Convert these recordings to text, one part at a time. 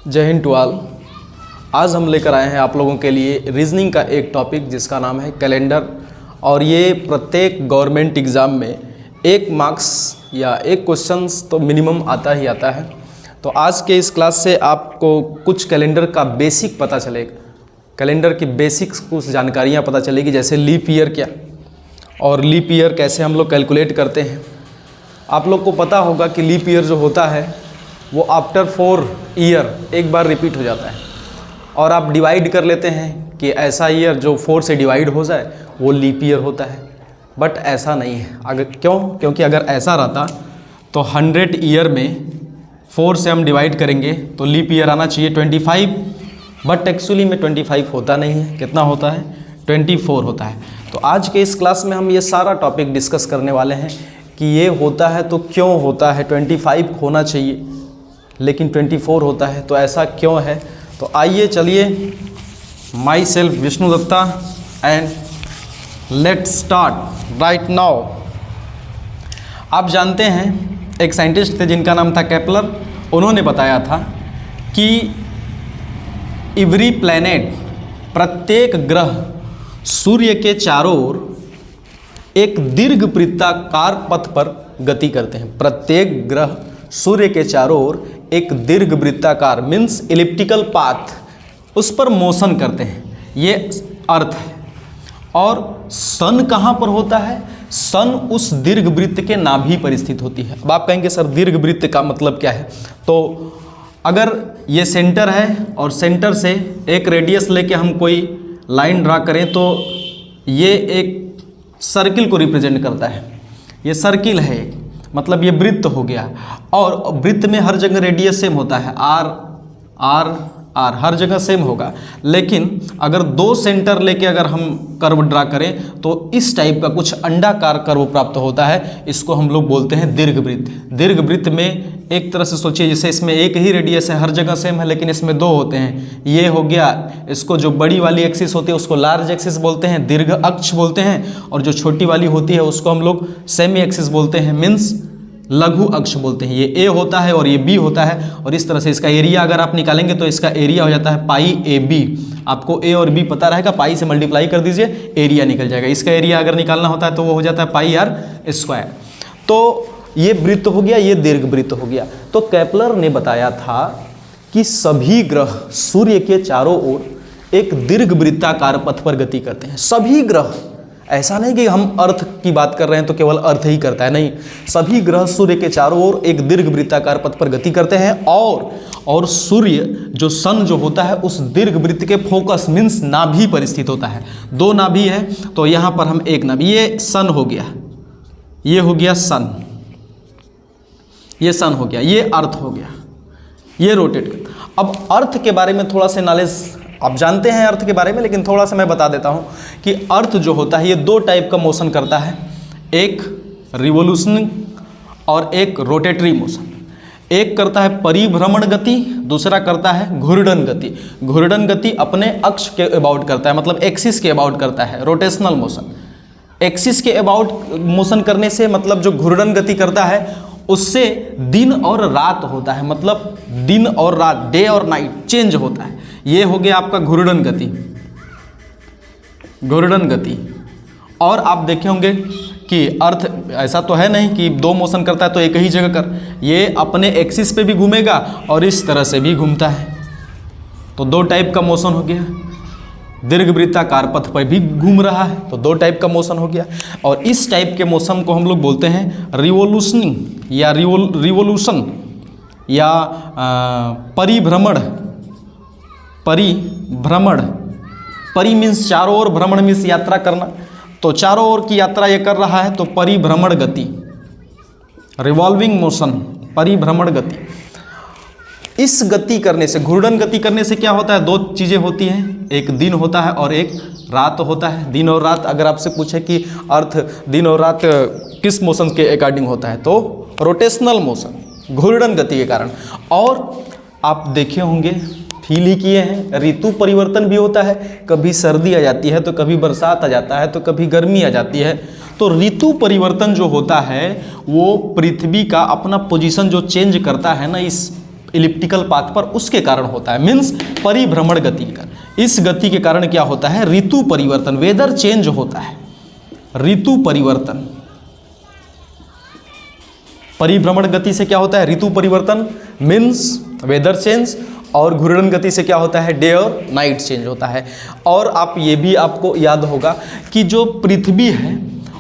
जय Hind to all. आज हम लेकर आए हैं आप लोगों के लिए रीजनिंग का एक टॉपिक जिसका नाम है कैलेंडर। और ये प्रत्येक गवर्नमेंट एग्ज़ाम में 1 मार्क्स या 1 क्वेश्चंस तो मिनिमम आता ही आता है। तो आज के इस क्लास से आपको कुछ कैलेंडर का बेसिक पता चलेगा, कैलेंडर की बेसिक्स कुछ जानकारियाँ पता चलेगी, जैसे लीप ईयर क्या और लीप ईयर कैसे हम लोग कैलकुलेट करते हैं। आप लोग को पता होगा कि लीप ईयर जो होता है वो आफ्टर 4 ईयर एक बार रिपीट हो जाता है, और आप डिवाइड कर लेते हैं कि ऐसा ईयर जो 4 से डिवाइड हो जाए वो लीप ईयर होता है। बट ऐसा नहीं है। अगर क्योंकि अगर ऐसा रहता तो 100 ईयर में 4 से हम डिवाइड करेंगे तो लीप ईयर आना चाहिए 25, बट एक्चुअली में 25 होता नहीं है। कितना होता है? 24 होता है। तो आज के इस क्लास में हम ये सारा टॉपिक डिस्कस करने वाले हैं कि ये होता है तो क्यों होता है। 25 होना चाहिए लेकिन 24 होता है, तो ऐसा क्यों है। तो आइए चलिए, myself Vishnu Datta and let's start right now. आप जानते हैं एक साइंटिस्ट थे जिनका नाम था केपलर। उन्होंने बताया था कि एवरी प्लैनेट, प्रत्येक ग्रह सूर्य के चारों ओर एक दीर्घवृत्ताकार पथ पर गति करते हैं। प्रत्येक ग्रह सूर्य के चारों ओर एक दीर्घवृत्ताकार मीन्स इलिप्टिकल पाथ, उस पर मोशन करते हैं। ये अर्थ है। और सन कहाँ पर होता है? सन उस दीर्घवृत्त के नाभि पर स्थित होती है। अब आप कहेंगे सर दीर्घवृत्त का मतलब क्या है? तो अगर ये सेंटर है और सेंटर से एक रेडियस लेके हम कोई लाइन ड्रा करें तो ये एक सर्किल को रिप्रेजेंट करता है। ये सर्किल है, मतलब ये वृत्त हो गया। और वृत्त में हर जगह रेडियस सेम होता है, आर हर जगह सेम होगा। लेकिन अगर 2 सेंटर लेके अगर हम कर्व ड्रा करें तो इस टाइप का कुछ अंडाकार कर्व प्राप्त होता है। इसको हम लोग बोलते हैं दीर्घवृत्त। दीर्घवृत्त में एक तरह से सोचिए जैसे इसमें एक ही रेडियस है, हर जगह सेम है, लेकिन इसमें 2 होते हैं। ये हो गया, इसको जो बड़ी वाली एक्सिस होती है उसको लार्ज एक्सिस बोलते हैं, दीर्घ अक्ष बोलते हैं। और जो छोटी वाली होती है उसको हम लोग सेमी एक्सिस बोलते हैं, मीन्स लघु अक्ष बोलते हैं। ये ए होता है और ये बी होता है। और इस तरह से इसका एरिया अगर आप निकालेंगे तो इसका एरिया हो जाता है पाई ए बी। आपको ए और बी पता रहेगा, पाई से मल्टीप्लाई कर दीजिए, एरिया निकल जाएगा। इसका एरिया अगर निकालना होता है तो वो हो जाता है पाई आर स्क्वायर। तो ये वृत्त हो गया, ये दीर्घवृत्त हो गया। तो केपलर ने बताया था कि सभी ग्रह सूर्य के चारों ओर एक दीर्घवृत्ताकार पथ पर गति करते हैं। सभी ग्रह, ऐसा नहीं कि हम अर्थ की बात कर रहे हैं तो केवल अर्थ ही करता है, नहीं। सभी ग्रह सूर्य के चारों ओर एक दीर्घवृत्ताकार पथ पर गति करते हैं। और सूर्य जो सन जो होता है उस दीर्घवृत्त के फोकस मीन्स नाभि पर स्थित होता है। 2 नाभि है तो यहाँ पर हम एक नाभि, ये सन हो गया, ये हो गया सन, ये सन हो गया, ये अर्थ हो गया, ये रोटेट करता। अब अर्थ के बारे में थोड़ा सा नॉलेज आप जानते हैं अर्थ के बारे में, लेकिन थोड़ा सा मैं बता देता हूं कि अर्थ जो होता है ये 2 टाइप का मोशन करता है, एक रिवोल्यूशनिंग और एक रोटेटरी मोशन। एक करता है परिभ्रमण गति, दूसरा करता है घूर्णन गति। घूर्णन गति अपने अक्ष के अबाउट करता है, मतलब एक्सिस के अबाउट करता है, रोटेशनल मोशन। एक्सिस के अबाउट मोशन करने से मतलब जो घूर्णन गति करता है उससे दिन और रात होता है, मतलब दिन और रात, डे और नाइट चेंज होता है। ये हो गया आपका घूर्णन गति, घूर्णन गति। और आप देखे होंगे कि अर्थ ऐसा तो है नहीं कि 2 मोशन करता है तो एक ही जगह कर, ये अपने एक्सिस पे भी घूमेगा और इस तरह से भी घूमता है। तो 2 टाइप का मोशन हो गया। दीर्घवृत्ताकार पथ पर भी घूम रहा है तो 2 टाइप का मोशन हो गया। और इस टाइप के मोशन को हम लोग बोलते हैं रिवोल्यूशनिंग या रिवोल्यूशन या परिभ्रमण। परिभ्रमण, परि मीन्स चारों ओर, भ्रमण मीन्स यात्रा करना। तो चारों ओर की यात्रा ये कर रहा है तो परिभ्रमण गति, रिवॉल्विंग मोशन, परिभ्रमण गति। इस गति करने से, घूर्णन गति करने से क्या होता है? 2 चीज़ें होती हैं, एक दिन होता है और एक रात होता है। दिन और रात अगर आपसे पूछे कि अर्थ दिन और रात किस मोशन के अकॉर्डिंग होता है तो रोटेशनल मोशन, घूर्णन गति के कारण। और आप देखे होंगे, फील ही किए हैं, ऋतु परिवर्तन भी होता है। कभी सर्दी आ जाती है तो कभी बरसात आ जाता है तो कभी गर्मी आ जाती है। तो ऋतु परिवर्तन जो होता है वो पृथ्वी का अपना पोजीशन जो चेंज करता है ना इस इलिप्टिकल पाथ पर, उसके कारण होता है, मीन्स परिभ्रमण गति के कारण। इस गति के कारण क्या होता है, ऋतु परिवर्तन, वेदर चेंज होता है, ऋतु परिवर्तन। परिभ्रमण गति से क्या होता है, ऋतु परिवर्तन मीन्स वेदर चेंज, और घूर्णन गति से क्या होता है, डे और नाइट चेंज होता है। और आप ये भी आपको याद होगा कि जो पृथ्वी है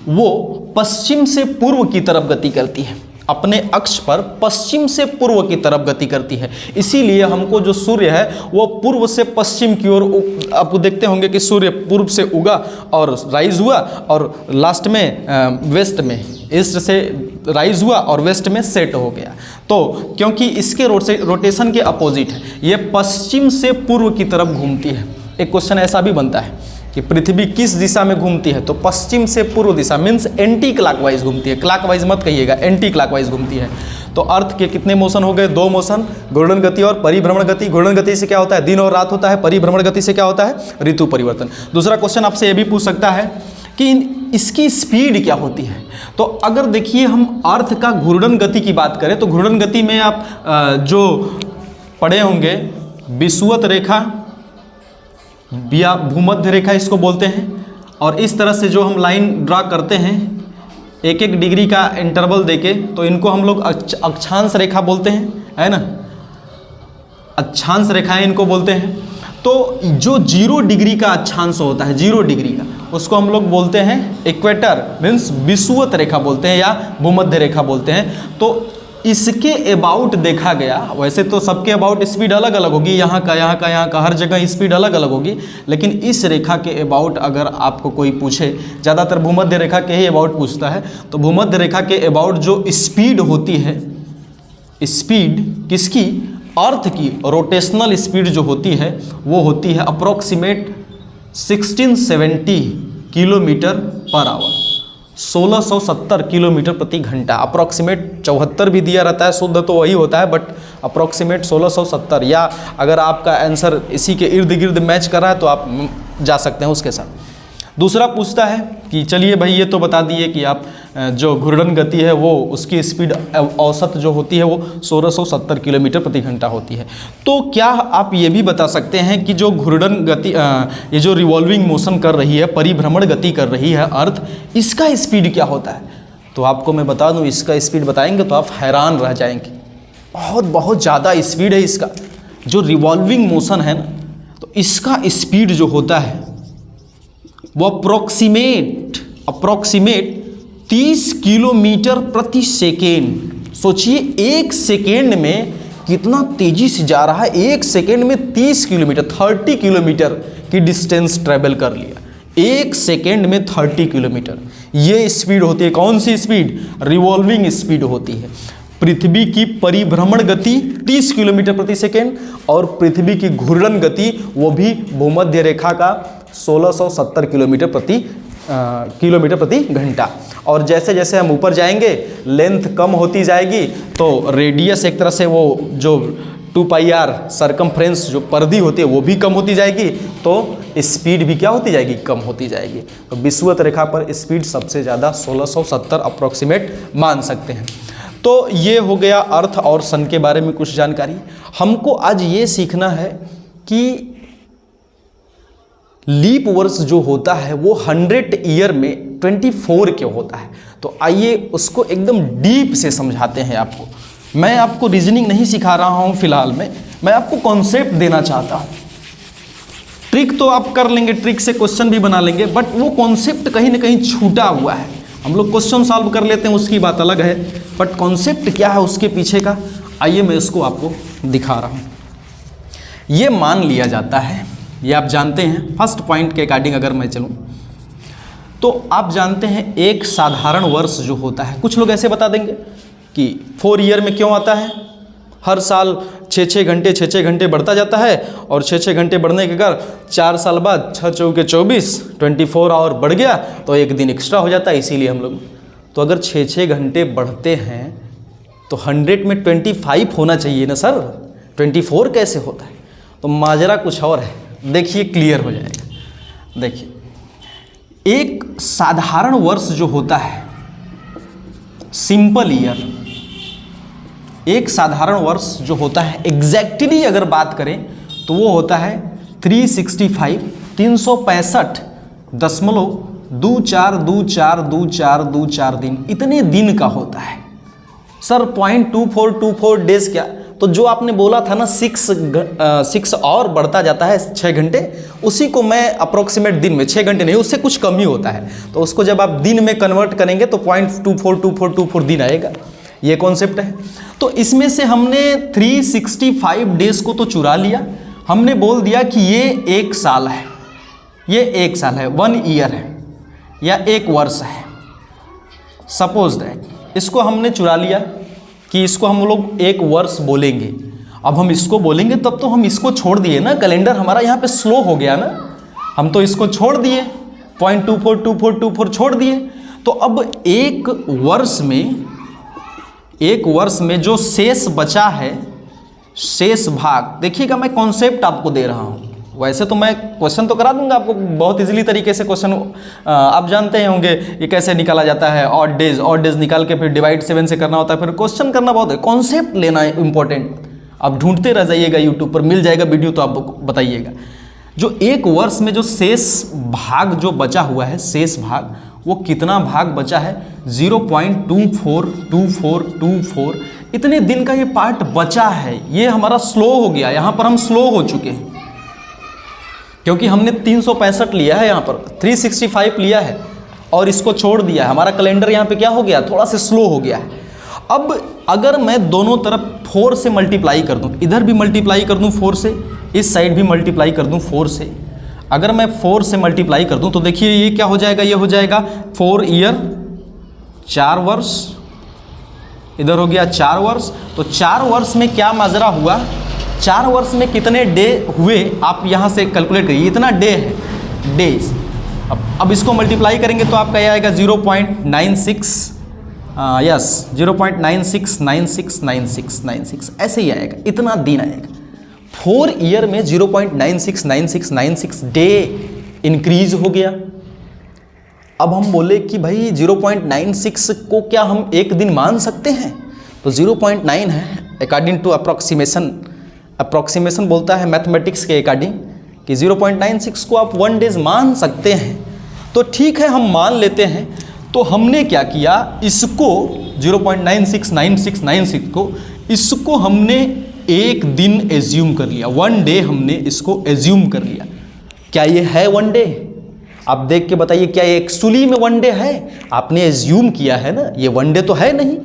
वो पश्चिम से पूर्व की तरफ गति करती है, अपने अक्ष पर पश्चिम से पूर्व की तरफ गति करती है। इसीलिए हमको जो सूर्य है वो पूर्व से पश्चिम की ओर, आप देखते होंगे कि सूर्य पूर्व से उगा और राइज हुआ और लास्ट में वेस्ट में, ईस्ट से राइज हुआ और वेस्ट में सेट हो गया। तो क्योंकि इसके रोटेशन के अपोजिट है, ये पश्चिम से पूर्व की तरफ घूमती है। एक क्वेश्चन ऐसा भी बनता है कि पृथ्वी किस दिशा में घूमती है, तो पश्चिम से पूर्व दिशा, मीन्स एंटी क्लॉकवाइज घूमती है, क्लॉकवाइज मत कहिएगा, एंटी क्लॉकवाइज घूमती है। तो अर्थ के कितने मोशन हो गए, 2 मोशन, घूर्णन गति और परिभ्रमण गति। घूर्णन गति से क्या होता है, दिन और रात होता है, परिभ्रमण गति से क्या होता है, ऋतु परिवर्तन। दूसरा क्वेश्चन आपसे ये भी पूछ सकता है कि इसकी स्पीड क्या होती है। तो अगर देखिए हम अर्थ का घूर्णन गति की बात करें तो घूर्णन गति में आप जो पढ़े होंगे विषुवत रेखा या भूमध्य रेखा इसको बोलते हैं, और इस तरह से जो हम लाइन ड्रा करते हैं 1-1 डिग्री का इंटरवल देके, तो इनको हम लोग अक्षांश रेखा बोलते हैं, है ना, अक्षांश रेखाएं इनको बोलते हैं। तो जो 0 डिग्री का अक्षांश होता है, 0 डिग्री का, उसको हम लोग बोलते हैं इक्वेटर, मीन्स विषुवत रेखा बोलते हैं या भूमध्य रेखा बोलते हैं। तो इसके अबाउट देखा गया, वैसे तो सबके अबाउट स्पीड अलग अलग होगी, यहाँ का हर जगह स्पीड अलग अलग होगी, लेकिन इस रेखा के अबाउट अगर आपको कोई पूछे, ज़्यादातर भूमध्य रेखा के ही अबाउट पूछता है, तो भूमध्य रेखा के अबाउट जो स्पीड होती है, स्पीड किसकी, अर्थ की रोटेशनल स्पीड जो होती है वो होती है approximate 1670 kilometre per hour, 1670 kilometre प्रति घंटा। अप्रॉक्सीमेट 74 भी दिया रहता है, शुद्ध तो वही होता है, बट अप्रॉक्सीमेट 1670, या अगर आपका आंसर इसी के इर्द गिर्द मैच कर रहा है तो आप जा सकते हैं उसके साथ। दूसरा पूछता है कि चलिए भाई ये तो बता दिए कि आप जो घूर्णन गति है वो उसकी स्पीड औसत जो होती है वो 1670 किलोमीटर प्रति घंटा होती है। तो क्या आप ये भी बता सकते हैं कि जो घूर्णन गति, ये जो रिवॉल्विंग मोशन कर रही है, परिभ्रमण गति कर रही है अर्थ, इसका स्पीड क्या होता है? तो आपको मैं बता दूं, इसका स्पीड बताएंगे तो आप हैरान रह जाएंगे, बहुत ज़्यादा स्पीड है इसका। जो रिवॉल्विंग मोशन है ना, तो इसका स्पीड जो होता है वो अप्रॉक्सीमेट 30 किलोमीटर प्रति सेकेंड। सोचिए 1 सेकेंड में कितना तेजी से जा रहा है, 1 सेकेंड में 30 किलोमीटर, 30 किलोमीटर की डिस्टेंस ट्रेवल कर लिया, 1 सेकेंड में 30 किलोमीटर। ये स्पीड होती है, कौन सी स्पीड? रिवॉल्विंग स्पीड होती है। पृथ्वी की परिभ्रमण गति 30 किलोमीटर प्रति सेकेंड और पृथ्वी की घूर्णन गति वो भी भूमध्य रेखा का 1670 किलोमीटर प्रति घंटा। और जैसे जैसे हम ऊपर जाएंगे लेंथ कम होती जाएगी, तो रेडियस एक तरह से वो जो 2πr सरकमफ्रेंस जो परिधि होती है वो भी कम होती जाएगी, तो स्पीड भी क्या होती जाएगी? कम होती जाएगी। तो विषुवत रेखा पर स्पीड सबसे ज़्यादा 1670 अप्रॉक्सीमेट मान सकते हैं। तो ये हो गया अर्थ और सन के बारे में कुछ जानकारी। हमको आज ये सीखना है कि लीप वर्ष जो होता है वो 100 ईयर में 24 क्यों होता है। तो आइए उसको एकदम डीप से समझाते हैं आपको। मैं आपको रीजनिंग नहीं सिखा रहा हूँ फिलहाल में, मैं आपको कॉन्सेप्ट देना चाहता हूँ। ट्रिक तो आप कर लेंगे, ट्रिक से क्वेश्चन भी बना लेंगे, बट वो कॉन्सेप्ट कहीं ना कहीं छूटा हुआ है। हम लोग क्वेश्चन सॉल्व कर लेते हैं, उसकी बात अलग है, बट कॉन्सेप्ट क्या है उसके पीछे का, आइए मैं इसको आपको दिखा रहा हूँ। ये मान लिया जाता है, ये आप जानते हैं, फर्स्ट पॉइंट के अकॉर्डिंग अगर मैं चलूँ तो आप जानते हैं एक साधारण वर्ष जो होता है, कुछ लोग ऐसे बता देंगे कि 4 ईयर में क्यों आता है, हर साल 6-6 घंटे बढ़ता जाता है, और 6-6 घंटे बढ़ने के कारण 4 साल बाद 6 चौके 24, 24 आवर बढ़ गया तो 1 दिन एक्स्ट्रा हो जाता है, इसीलिए हम लोग। तो अगर 6-6 घंटे बढ़ते हैं तो 100 में 25 होना चाहिए ना सर, 24 कैसे होता है? तो माजरा कुछ और है, देखिए क्लियर हो जाएगा। देखिए एक साधारण वर्ष जो होता है, सिंपल ईयर, एक साधारण वर्ष जो होता है एग्जैक्टली अगर बात करें तो वो होता है 365.2424 दिन, इतने दिन का होता है। सर 0.2424 डेज क्या? तो जो आपने बोला था ना 6 और बढ़ता जाता है 6 घंटे, उसी को मैं अप्रोक्सीमेट दिन में 6 घंटे नहीं, उससे कुछ कम ही होता है, तो उसको जब आप दिन में कन्वर्ट करेंगे तो 0.242424 दिन आएगा। ये कॉन्सेप्ट है। तो इसमें से हमने 365 डेज को तो चुरा लिया, हमने बोल दिया कि ये 1 साल है, ये 1 साल है, 1 ईयर है या 1 वर्ष है। सपोज दैट इसको हमने चुरा लिया कि इसको हम लोग 1 वर्ष बोलेंगे। अब हम इसको बोलेंगे तब तो हम इसको छोड़ दिए ना, कैलेंडर हमारा यहाँ पे स्लो हो गया ना, हम तो इसको छोड़ दिए, 0.242424 छोड़ दिए। तो अब 1 वर्ष में जो शेष बचा है, शेष भाग, देखिएगा मैं कॉन्सेप्ट आपको दे रहा हूँ। वैसे तो मैं क्वेश्चन तो करा दूंगा आपको बहुत इजीली तरीके से। क्वेश्चन आप जानते होंगे ये कैसे निकाला जाता है, ऑड डेज निकाल के फिर डिवाइड 7 से करना होता है, फिर क्वेश्चन करना बहुत है, कॉन्सेप्ट लेना है इंपॉर्टेंट। आप ढूंढते रह जाइएगा, यूट्यूब पर मिल जाएगा वीडियो, तो आप बताइएगा। जो 1 वर्ष में जो शेष भाग जो बचा हुआ है, शेष भाग, वो कितना भाग बचा है? 0.242424 इतने दिन का ये पार्ट बचा है। ये हमारा स्लो हो गया, यहाँ पर हम स्लो हो चुके हैं क्योंकि हमने 365 लिया है, यहाँ पर 365 लिया है और इसको छोड़ दिया है। हमारा कैलेंडर यहाँ पे क्या हो गया? थोड़ा सा स्लो हो गया है। अब अगर मैं दोनों तरफ 4 से मल्टीप्लाई कर दूँ, इधर भी मल्टीप्लाई कर दूँ 4 से, इस साइड भी मल्टीप्लाई कर दूँ 4 से, अगर मैं 4 से मल्टीप्लाई कर दूँ तो देखिए ये क्या हो जाएगा? ये हो जाएगा 4 ईयर, 4 वर्ष, इधर हो गया 4 वर्ष। तो 4 वर्ष में क्या माजरा हुआ? 4 वर्ष में कितने डे हुए आप यहाँ से कैलकुलेट करिए, इतना डे है, डेज। अब इसको मल्टीप्लाई करेंगे तो आपका ये आएगा 0.96, यस 0.96969696 ऐसे ही आएगा, इतना दिन आएगा। 4 ईयर में 0.969696 डे इंक्रीज हो गया। अब हम बोले कि भाई 0.96 को क्या हम एक दिन मान सकते हैं? तो 0.9 है अकॉर्डिंग टू अप्रॉक्सीमेशन बोलता है मैथमेटिक्स के अकॉर्डिंग कि 0.96 को आप 1 डेज मान सकते हैं। तो ठीक है, हम मान लेते हैं। तो हमने क्या किया, इसको 0.969696 को, इसको हमने एक दिन एज्यूम कर लिया, 1 डे हमने इसको एज्यूम कर लिया। क्या ये है 1 डे? आप देख के बताइए, क्या ये एक्चुअली में 1 डे है? आपने एज्यूम किया है ना, ये 1 डे तो है नहीं,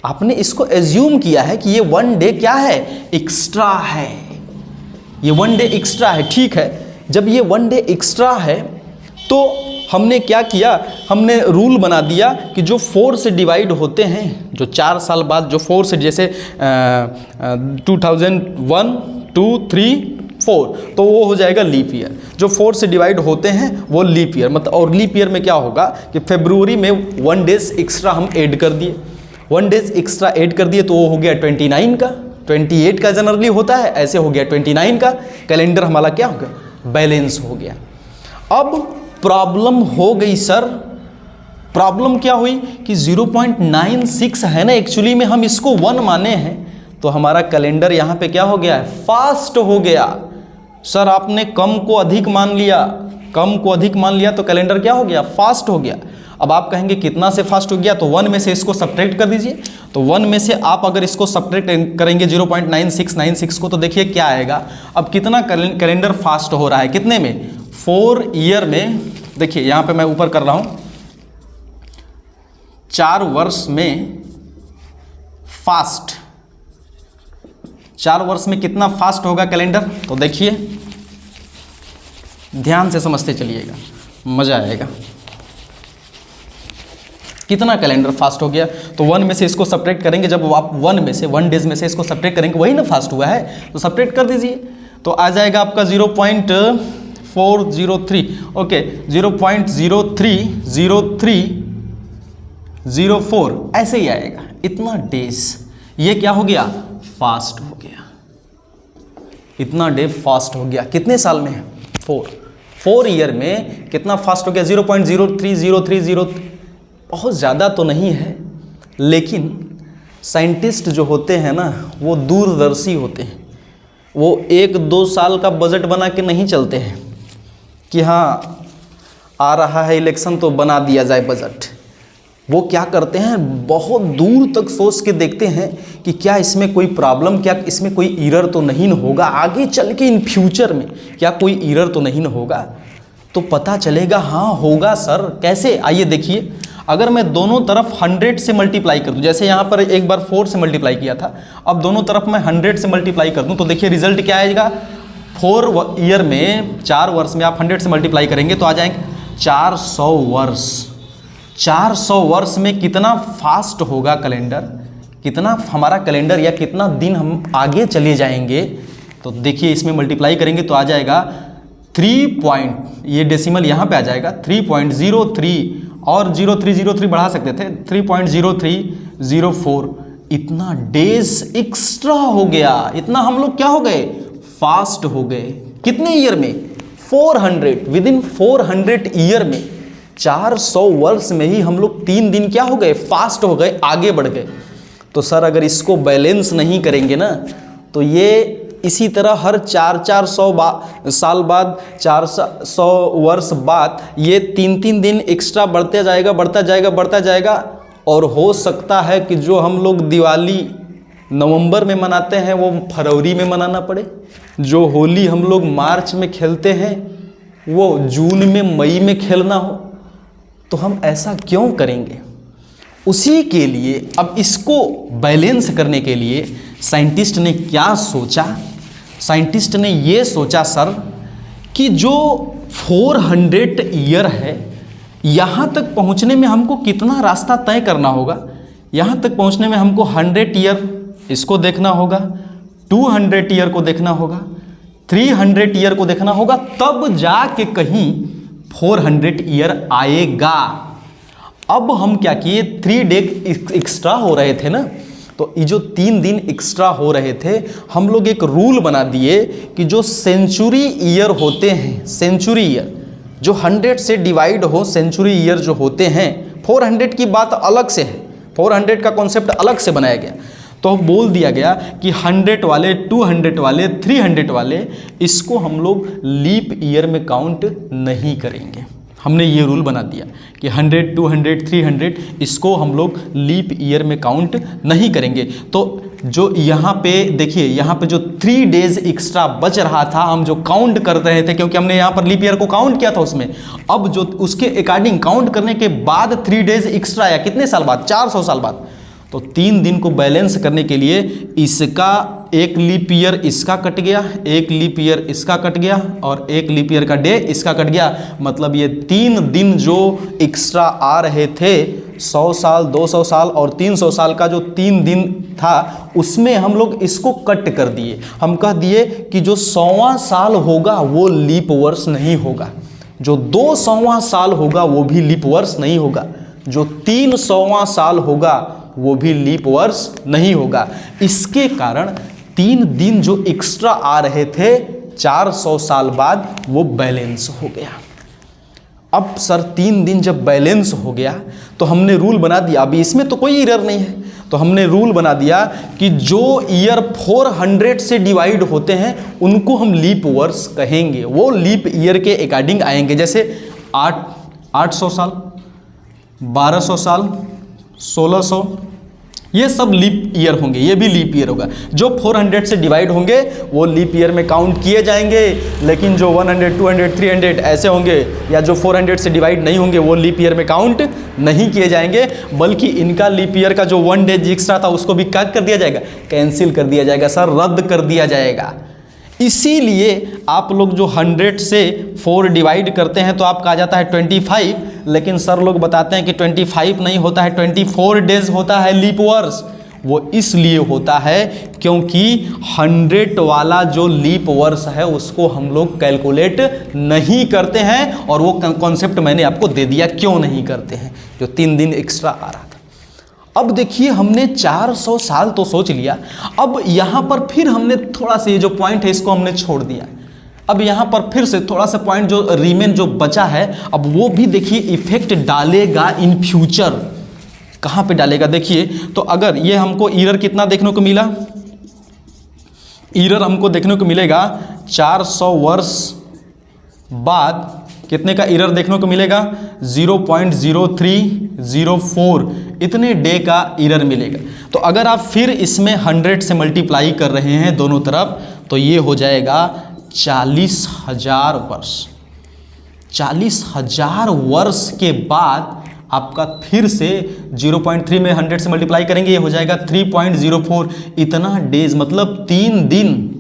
आपने इसको एज्यूम किया है कि ये 1 डे क्या है? एक्स्ट्रा है, ये 1 डे एक्स्ट्रा है। ठीक है, जब ये 1 डे एक्स्ट्रा है तो हमने क्या किया, हमने रूल बना दिया कि जो 4 से डिवाइड होते हैं, जो 4 साल बाद जो 4 से, जैसे 2001 2 3 4, तो वो हो जाएगा लीप ईयर। जो 4 से डिवाइड होते हैं वो लीप ईयर, मतलब, और लीप ईयर में क्या होगा कि फरवरी में 1 डेज एक्स्ट्रा हम ऐड कर दिए, 1 डेज एक्स्ट्रा ऐड कर दिए तो वो हो गया 29 का, 28 का जनरली होता है, ऐसे हो गया 29 का। कैलेंडर हमारा क्या हो गया? बैलेंस हो गया। अब प्रॉब्लम हो गई सर, प्रॉब्लम क्या हुई कि 0.96 है ना, एक्चुअली में हम इसको 1 माने हैं, तो हमारा कैलेंडर यहाँ पे क्या हो गया है? फास्ट हो गया। सर आपने कम को अधिक मान लिया, कम को अधिक मान लिया तो कैलेंडर क्या हो गया? फास्ट हो गया। अब आप कहेंगे कितना से फास्ट हो गया? तो 1 में से इसको सब्ट्रैक्ट कर दीजिए। तो 1 में से आप अगर इसको सब्ट्रैक्ट करेंगे 0.9696 को, तो देखिए क्या आएगा। अब कितना कैलेंडर फास्ट हो रहा है? कितने में? 4 ईयर में। देखिए यहाँ पे मैं ऊपर कर रहा हूँ, 4 वर्ष में फास्ट, 4 वर्ष में कितना फास्ट होगा कैलेंडर? तो देखिए ध्यान से समझते चलिएगा, मजा आएगा। कितना कैलेंडर फास्ट हो गया? तो 1 में से इसको सब्ट्रैक्ट करेंगे, जब आप 1 में से 1 डेज में से इसको सब्ट्रैक्ट करेंगे, वही ना फास्ट हुआ है, तो सब्ट्रैक्ट कर दीजिए। तो आ जाएगा आपका 0.403, ओके 0.030304 ऐसे ही आएगा, इतना डेज। ये क्या हो गया? फास्ट हो गया, इतना डे फास्ट हो गया। कितने साल में? 4 ईयर में कितना फास्ट हो गया? 0.030303। बहुत ज़्यादा तो नहीं है, लेकिन साइंटिस्ट जो होते हैं ना वो दूरदर्शी होते हैं। वो 1-2 साल का बजट बना के नहीं चलते हैं कि हाँ आ रहा है इलेक्शन तो बना दिया जाए बजट। वो क्या करते हैं, बहुत दूर तक सोच के देखते हैं कि क्या इसमें कोई प्रॉब्लम, क्या इसमें कोई एरर तो नहीं न होगा, आगे चल के इन फ्यूचर में क्या कोई एरर तो नहीं न होगा, तो पता चलेगा हाँ होगा सर। कैसे, आइए देखिए। अगर मैं दोनों तरफ 100 से मल्टीप्लाई कर दूं, जैसे यहाँ पर एक बार 4 से मल्टीप्लाई किया था, अब दोनों तरफ मैं 100 से मल्टीप्लाई कर दूं तो देखिए रिजल्ट क्या आएगा। 4 ईयर में, 4 वर्ष में आप 100 से मल्टीप्लाई करेंगे तो आ जाएंगे 400 वर्ष। 400 वर्ष में कितना फास्ट होगा कैलेंडर, कितना हमारा कैलेंडर या कितना दिन हम आगे चले जाएंगे। तो देखिए इसमें मल्टीप्लाई करेंगे तो आ जाएगा 3 ये डेसिमल यहाँ पे आ जाएगा 3.03 और 0303 बढ़ा सकते थे 3.0304। इतना डेज एक्स्ट्रा हो गया, इतना हम लोग क्या हो गए, फास्ट हो गए। कितने ईयर में, 400, विद इन 400 ईयर में, 400 वर्ष में ही हम लोग 3 दिन क्या हो गए, फास्ट हो गए, आगे बढ़ गए। तो सर अगर इसको बैलेंस नहीं करेंगे ना तो ये इसी तरह हर 400 साल बाद, 400 वर्ष बाद ये 3 दिन एक्स्ट्रा बढ़ते जाएगा, बढ़ता जाएगा। और हो सकता है कि जो हम लोग दिवाली नवंबर में मनाते हैं वो फरवरी में मनाना पड़े, जो होली हम लोग मार्च में खेलते हैं वो जून में, मई में खेलना हो। तो हम ऐसा क्यों करेंगे? उसी के लिए अब इसको बैलेंस करने के लिए साइंटिस्ट ने क्या सोचा, साइंटिस्ट ने ये सोचा सर कि जो 400 ईयर है यहाँ तक पहुँचने में हमको कितना रास्ता तय करना होगा। यहाँ तक पहुँचने में हमको 100 ईयर इसको देखना होगा, 200 ईयर को देखना होगा, 300 ईयर को देखना होगा, तब जाके कहीं 400 ईयर आएगा। अब हम क्या किए, 3 डे एक्स्ट्रा हो रहे थे ना, तो ये जो 3 दिन एक्स्ट्रा हो रहे थे हम लोग एक रूल बना दिए कि जो सेंचुरी ईयर होते हैं, सेंचुरी ईयर जो 100 से डिवाइड हो, सेंचुरी ईयर जो होते हैं, 400 की बात अलग से है, 400 का कॉन्सेप्ट अलग से बनाया गया। तो बोल दिया गया कि 100 वाले, 200 वाले, 300 वाले इसको हम लोग लीप ईयर में काउंट नहीं करेंगे। हमने ये रूल बना दिया कि 100, 200, 300 इसको हम लोग लीप ईयर में काउंट नहीं करेंगे। तो जो यहाँ पे देखिए, यहाँ पे जो 3 डेज एक्स्ट्रा बच रहा था, हम जो काउंट कर रहे थे, क्योंकि हमने यहाँ पर लीप ईयर को काउंट किया था उसमें, अब जो उसके अकॉर्डिंग काउंट करने के बाद 3 डेज एक्स्ट्रा आया, कितने साल बाद, 400 साल बाद। तो 3 दिन को बैलेंस करने के लिए इसका एक लीप ईयर इसका कट गया, एक लीप ईयर इसका कट गया और एक लीप ईयर का डे इसका कट गया। मतलब ये 3 दिन जो एक्स्ट्रा आ रहे थे, 100 साल, 200 साल और 300 साल का जो 3 दिन था, उसमें हम लोग इसको कट कर दिए। हम कह दिए कि जो 100वां साल होगा वो लीप वर्ष नहीं होगा, जो 200वां साल होगा वो भी लीप वर्ष नहीं होगा, जो 300वां साल होगा वो भी लीप वर्ष नहीं होगा। इसके कारण 3 दिन जो एक्स्ट्रा आ रहे थे 400 साल बाद वो बैलेंस हो गया। अब सर 3 दिन जब बैलेंस हो गया तो हमने रूल बना दिया, अभी इसमें तो कोई एरर नहीं है, तो हमने रूल बना दिया कि जो ईयर 400 से डिवाइड होते हैं उनको हम लीप वर्ष कहेंगे, वो लीप ईयर के अकॉर्डिंग आएंगे। जैसे 800 साल, 1200 साल, 1600, ये सब लीप ईयर होंगे, ये भी लीप ईयर होगा। जो 400 से डिवाइड होंगे वो लीप ईयर में काउंट किए जाएंगे, लेकिन जो 100, 200, 300 ऐसे होंगे या जो 400 से डिवाइड नहीं होंगे वो लीप ईयर में काउंट नहीं किए जाएंगे, बल्कि इनका लीप ईयर का जो 1 डे एक्स्ट्रा था उसको भी क्या कर दिया जाएगा, कैंसिल कर दिया जाएगा सर, रद्द कर दिया जाएगा। इसीलिए आप लोग जो 100 से 4 डिवाइड करते हैं तो आपका आ जाता है 25, लेकिन सर लोग बताते हैं कि 25 नहीं होता है, 24 डेज होता है लीप वर्ष। वो इसलिए होता है क्योंकि 100 वाला जो लीप वर्ष है उसको हम लोग कैलकुलेट नहीं करते हैं, और वो कॉन्सेप्ट मैंने आपको दे दिया क्यों नहीं करते हैं, जो 3 दिन एक्स्ट्रा आ रहा था। अब देखिए हमने 400 साल तो सोच लिया, अब यहाँ पर फिर हमने थोड़ा सा ये जो पॉइंट है इसको हमने छोड़ दिया। अब यहाँ पर फिर से थोड़ा सा पॉइंट जो रिमेन जो बचा है, अब वो भी देखिए इफेक्ट डालेगा इन फ्यूचर। कहाँ पे डालेगा? देखिए, तो अगर ये हमको ईरर कितना देखने को मिला, ईरर हमको देखने को मिलेगा 400 वर्ष बाद कितने का ईरर देखने को मिलेगा? 0.0304 इतने डे का ईरर मिलेगा। तो अगर आप फिर इसमें 100 से मल्टीप्लाई कर रहे हैं दोनों तरफ, तो ये हो जाएगा 40,000 वर्ष। 40,000 वर्ष के बाद आपका फिर से 0.3 में 100 से मल्टीप्लाई करेंगे, ये हो जाएगा 3.04 इतना डेज, मतलब 3 दिन।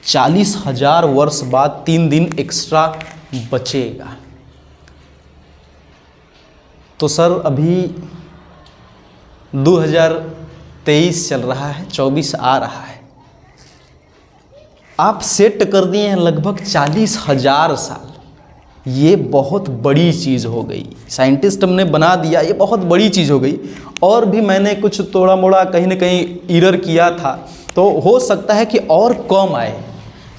40,000 वर्ष बाद 3 दिन एक्स्ट्रा बचेगा। तो सर अभी 2023 चल रहा है, 24 आ रहा है, आप सेट कर दिए हैं लगभग 40,000 साल। ये बहुत बड़ी चीज़ हो गई, साइंटिस्ट हमने बना दिया, ये बहुत बड़ी चीज़ हो गई। और भी मैंने कुछ थोड़ा मोड़ा कहीं ना कहीं ईरर किया था, तो हो सकता है कि और कम आए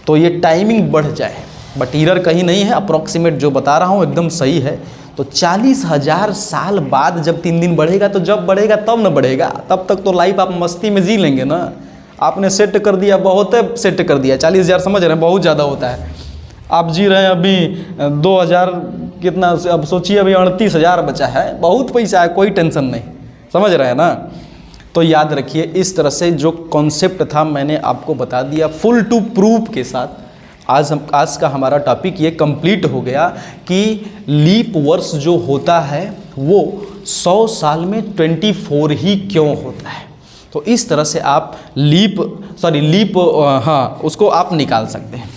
तो ये टाइमिंग बढ़ जाए, बट ईरर कहीं नहीं है, अप्रॉक्सीमेट जो बता रहा हूँ एकदम सही है। तो 40,000 साल बाद जब 3 दिन बढ़ेगा, तो जब बढ़ेगा तब न बढ़ेगा, तब तक तो लाइफ आप मस्ती में जी लेंगे ना। आपने सेट कर दिया, बहुत है, सेट कर दिया 40,000, समझ रहे हैं, बहुत ज़्यादा होता है। आप जी रहे हैं अभी 2000 कितना, अब सोचिए अभी 38,000 बचा है, बहुत पैसा है, कोई टेंशन नहीं, समझ रहे हैं ना। तो याद रखिए, इस तरह से जो कॉन्सेप्ट था मैंने आपको बता दिया फुल टू प्रूफ के साथ। आज का हमारा टॉपिक ये कंप्लीट हो गया कि लीप वर्ष जो होता है वो 100 साल में 24 ही क्यों होता है। तो इस तरह से आप लीप उसको आप निकाल सकते हैं।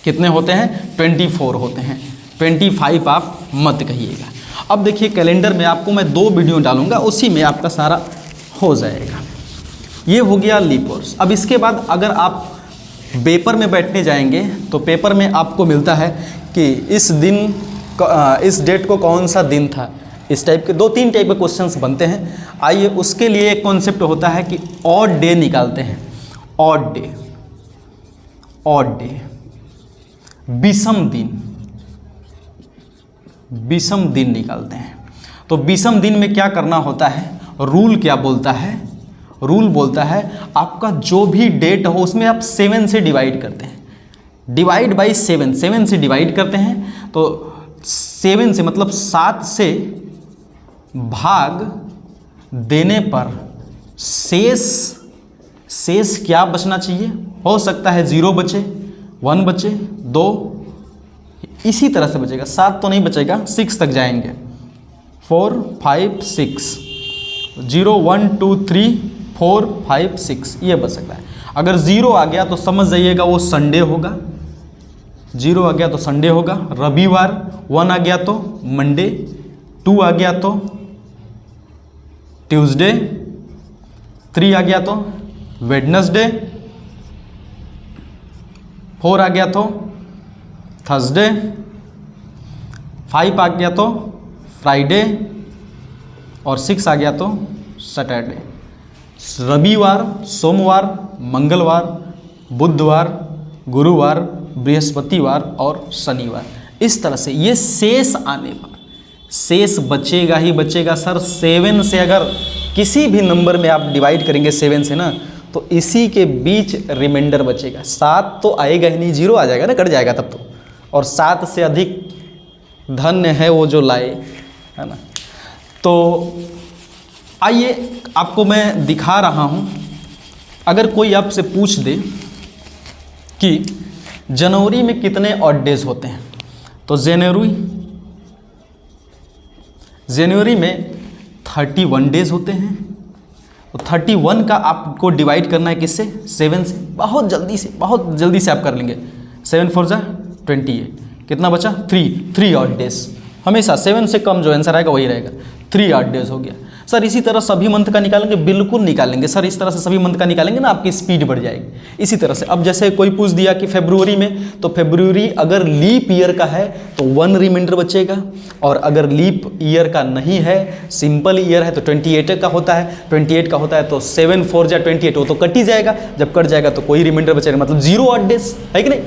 कितने होते हैं? 24 होते हैं, 25 आप मत कहिएगा। अब देखिए, कैलेंडर में आपको मैं 2 वीडियो डालूंगा, उसी में आपका सारा हो जाएगा। ये हो गया लीप वर्ष। अब इसके बाद अगर आप पेपर में बैठने जाएंगे, तो पेपर में आपको मिलता है कि इस दिन इस डेट को कौन सा दिन था, इस टाइप के 2-3 टाइप के क्वेश्चंस बनते हैं। आइए, उसके लिए एक कॉन्सेप्ट होता है कि ऑड डे निकालते हैं। ऑड डे विषम दिन निकालते हैं। तो विषम दिन में क्या करना होता है, रूल क्या बोलता है? रूल बोलता है आपका जो भी डेट हो उसमें आप 7 से डिवाइड करते हैं, डिवाइड बाई 7 से डिवाइड करते हैं। तो 7 से मतलब 7 से भाग देने पर शेष क्या बचना चाहिए? हो सकता है 0 बचे, 1 बचे, 2, इसी तरह से बचेगा। 7 तो नहीं बचेगा, 6 तक जाएंगे, 4, 5, 6, 0, 1, 2, 3, 4, 5, 6 ये बच सकता है। अगर 0 आ गया तो समझ जाइएगा वो संडे होगा, 0 आ गया तो संडे होगा, रविवार, 1 आ गया तो मंडे, 2 आ गया तो ट्यूसडे, 3 आ गया तो वेडनेसडे, 4 आ गया तो थर्सडे, 5 आ गया तो फ्राइडे और 6 आ गया तो सैटरडे। रविवार, सोमवार, मंगलवार, बुधवार, गुरुवार, बृहस्पतिवार और शनिवार। इस तरह से ये शेष आने पर शेष बचेगा ही बचेगा। सर 7 से अगर किसी भी नंबर में आप डिवाइड करेंगे 7 से ना, तो इसी के बीच रिमाइंडर बचेगा। 7 तो आएगा ही नहीं, 0 आ जाएगा ना, कट जाएगा तब तो। और 7 से अधिक धन्य है वो जो लाए, है ना। तो आइए आपको मैं दिखा रहा हूँ। अगर कोई आपसे पूछ दे कि जनवरी में कितने ऑड डेज होते हैं, तो जनवरी में 31 डेज होते हैं। तो 31 का आपको डिवाइड करना है किससे? 7 से। बहुत जल्दी से आप कर लेंगे। 7 4 जा 28, कितना बचा? 3 ऑड डेज। हमेशा 7 से कम जो आंसर आएगा वही रहेगा। 3 ऑड डेज हो गया। सर इसी तरह सभी मंथ का निकालेंगे? बिल्कुल निकालेंगे सर, इस तरह से सभी मंथ का निकालेंगे ना, आपकी स्पीड बढ़ जाएगी। इसी तरह से अब जैसे कोई पूछ दिया कि फरवरी में, तो फरवरी अगर लीप ईयर का है तो 1 रिमाइंडर बचेगा, और अगर लीप ईयर का नहीं है, सिंपल ईयर है, तो 28 का होता है। 28 का होता है तो 7 4 जा 28, वो तो कट ही जाएगा। जब कट जाएगा तो कोई रिमाइंडर बचेगा, मतलब 0 ऑड डेज है कि नहीं।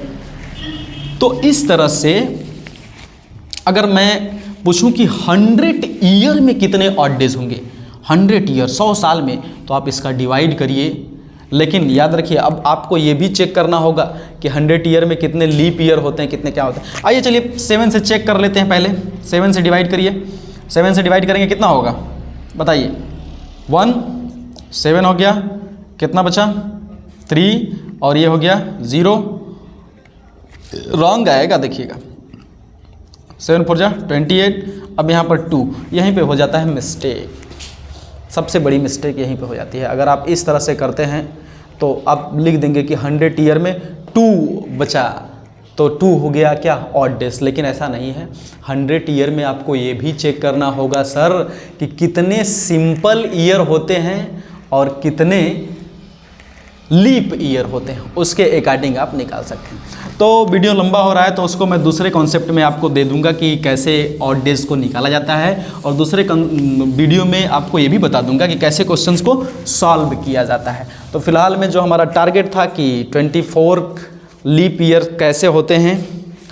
तो इस तरह से अगर मैं पूछूं कि 100 ईयर में कितने ऑड डेज होंगे, 100 ईयर 100 साल में, तो आप इसका डिवाइड करिए। लेकिन याद रखिए अब आपको ये भी चेक करना होगा कि 100 ईयर में कितने लीप ईयर होते हैं, कितने क्या होते हैं। आइए चलिए 7 से चेक कर लेते हैं। पहले 7 से डिवाइड करिए। 7 से डिवाइड करेंगे कितना होगा बताइए। 1 7 हो गया, कितना बचा 3 और ये हो गया 0। रॉन्ग आएगा देखिएगा, 7 4 जा 28। अब यहाँ पर 2, यहीं पे हो जाता है मिस्टेक। सबसे बड़ी मिस्टेक यहीं पे हो जाती है। अगर आप इस तरह से करते हैं तो आप लिख देंगे कि 100 ईयर में 2 बचा, तो 2 हो गया क्या ऑड डेज। लेकिन ऐसा नहीं है। 100 ईयर में आपको ये भी चेक करना होगा सर कि कितने सिंपल ईयर होते हैं और कितने लीप ईयर होते हैं, उसके अकॉर्डिंग आप निकाल सकते हैं। तो वीडियो लंबा हो रहा है तो उसको मैं दूसरे कॉन्सेप्ट में आपको दे दूंगा कि कैसे ऑड डेज को निकाला जाता है, और दूसरे वीडियो में आपको ये भी बता दूंगा कि कैसे क्वेश्चंस को सॉल्व किया जाता है। तो फिलहाल में जो हमारा टारगेट था कि 24 लीप ईयर कैसे होते हैं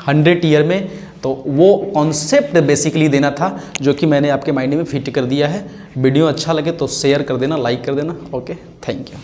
100 ईयर में, तो वो कॉन्सेप्ट बेसिकली देना था, जो कि मैंने आपके माइंड में फिट कर दिया है। वीडियो अच्छा लगे तो शेयर कर देना, लाइक कर देना। Okay, thank you.